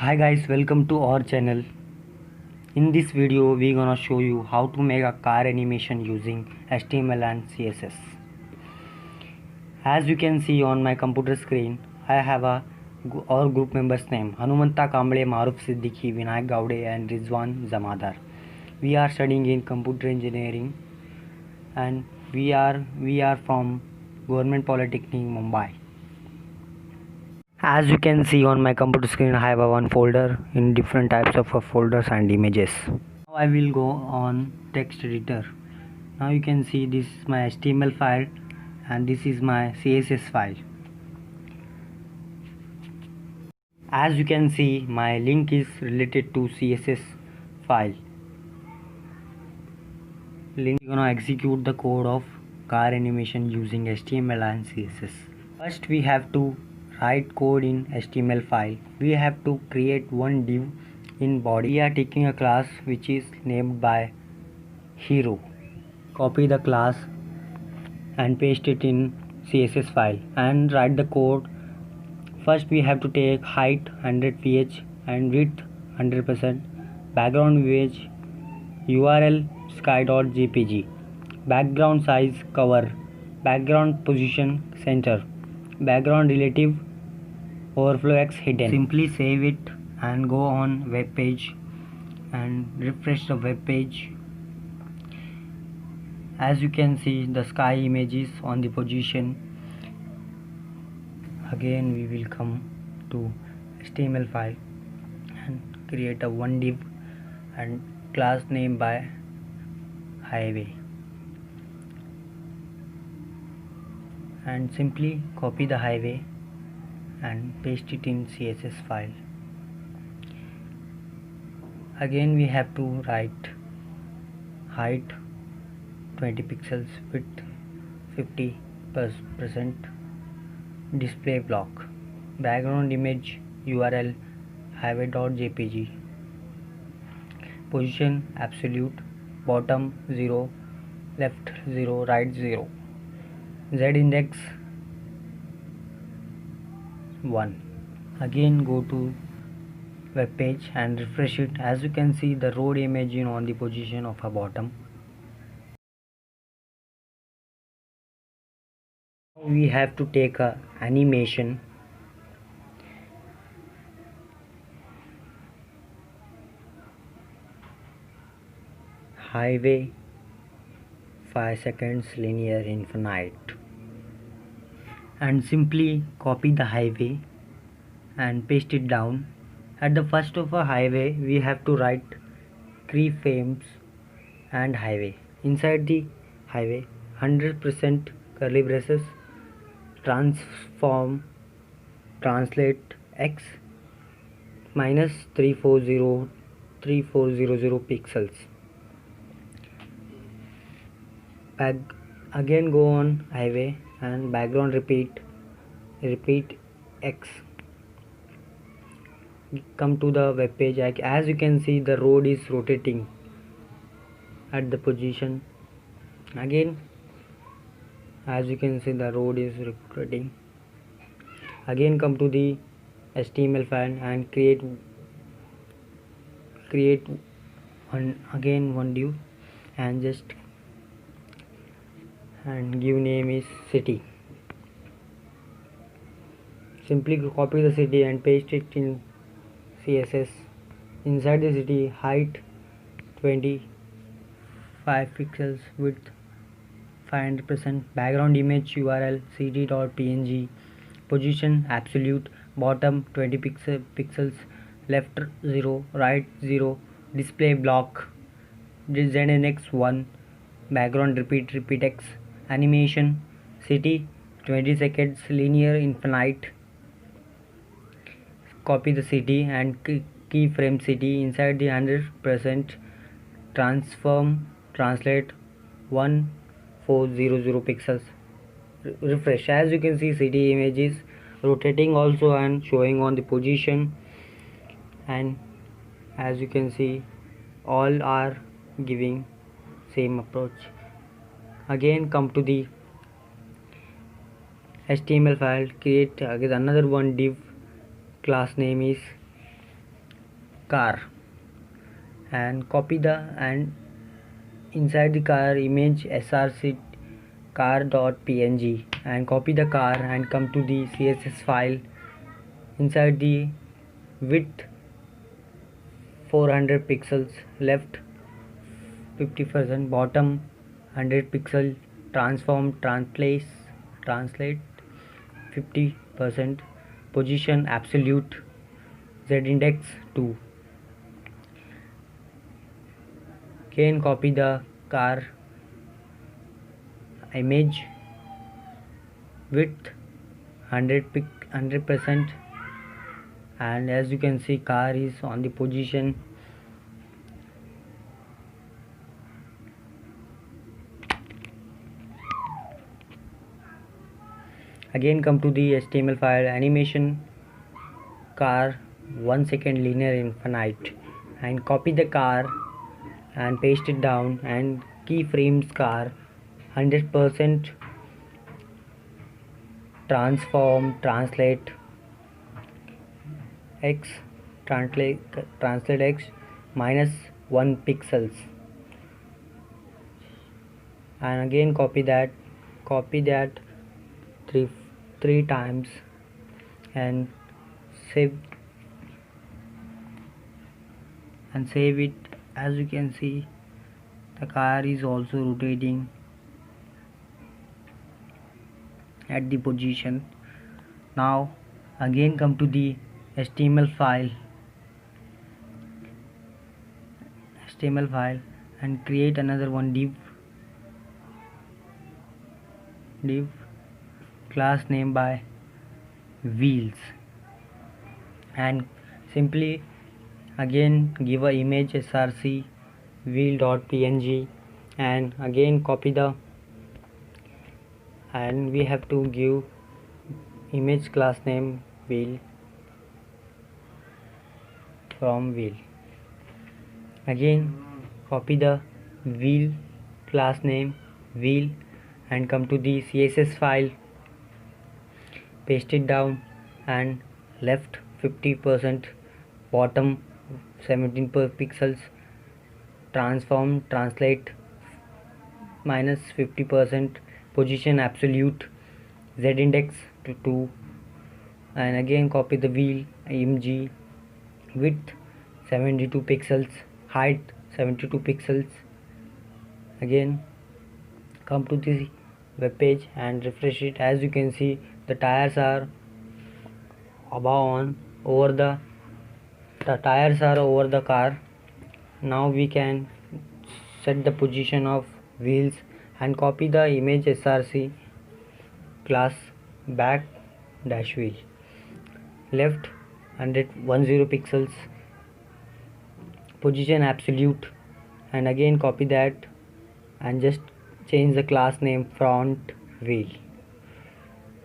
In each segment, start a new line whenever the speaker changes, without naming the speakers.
Hi guys, welcome to our channel. In this video we gonna show you how to make a car animation using HTML and CSS. As you can see on my computer screen, I have our group members name Hanumanta Kamble, Maruf Siddiqui, Vinayak Gaude and Rizwan Zamadar. We are studying in computer engineering and we are from Government Polytechnic Mumbai. As you can see on my computer screen, I have one folder in different types of folders and images. Now I will go on text editor. Now you can see this is my HTML file and this is my CSS file. As you can see, my link is related to CSS file. Link gonna execute the code of car animation using HTML and CSS. First we have to write code in HTML file. We have to create one div in body. We are taking a class which is named by hero. Copy the class and paste it in CSS file and write the code. First we have to take height 100 ph and width 100%, background image URL sky.jpg, background size cover, background position center, background relative overflow x hidden. Simply save it and go on web page and refresh the web page. As you can see, the sky image is on the position. Again we will come to HTML file and create a one div and class name by highway and simply copy the highway and paste it in CSS file. Again we have to write height 20 pixels, width 50%, display block, background image URL highway.jpg, position absolute, bottom 0, left 0, right 0, z index 1. Again go to web page and refresh it. As you can see, the road image is on the position of a bottom. We have to take a animation. Highway 5 seconds linear infinite and simply copy the highway and paste it down. At the first of a highway we have to write keyframes and highway. Inside the highway 100% curly braces, transform translate x minus 3400 pixels. Again go on highway and background repeat x. Come to the web page. As you can see, the road is rotating at the position. Again, as you can see, the road is rotating. Again come to the HTML file and create one div and give name is city. Simply copy the city and paste it in CSS. Inside the city, height 25 pixels, width 500%, background image URL cd.png, position absolute, bottom 20 pixels, left 0, right 0, display block ZNX 1, background repeat x, animation city 20 seconds linear infinite. Copy the city and keyframe city. Inside the 100% transform translate 1400 pixels. Refresh. As you can see, city image is rotating also and showing on the position, and as you can see, all are giving same approach. Again come to the HTML file, create again another one div, class name is car and copy the and inside the car image src car.png and copy the car and come to the css file. Inside the width 400 pixels, left 50%, bottom 100 pixel, transform translate 50%, position absolute, z index 2. Again copy the car image, width 100%, and as you can see car is on the position. Again come to the HTML file, animation car 1 second linear infinite, and copy the car and paste it down, and keyframes car 100%, transform translate x translate x minus 1 pixels, and again copy that three times and save it. As you can see the car is also rotating at the position. Now again come to the HTML file and create another one div class name by wheels, and simply again give a image src wheel.png and again copy the, and we have to give image class name wheel from wheel. Again copy the wheel class name wheel and come to the css file, paste it down, and left 50%, bottom 17 pixels, transform translate minus 50%, position absolute, z index to 2, and again copy the wheel img, width 72 pixels, height 72 pixels. Again come to the web page and refresh it. As you can see the tires are over the car. Now we can set the position of wheels and copy the image src class back dash wheel, left 110 pixels, position absolute, and again copy that and just change the class name front wheel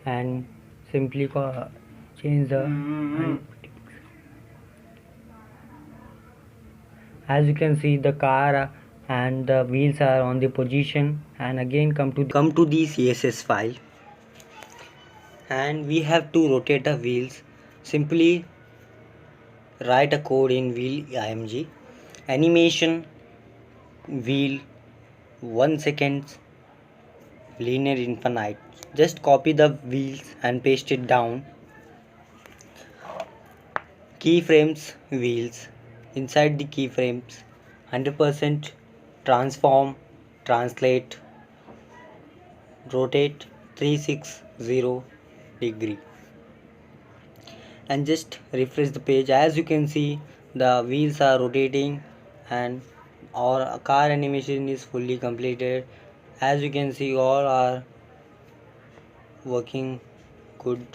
and simply change the as you can see the car and the wheels are on the position. And again come to the css file and we have to rotate the wheels. Simply write a code in wheel img, animation wheel 1 second linear infinite, just copy the wheels and paste it down. Keyframes wheels, inside the keyframes 100%, transform translate rotate 360 degree, and just refresh the page. As you can see the wheels are rotating and our car animation is fully completed. As you can see all are working good.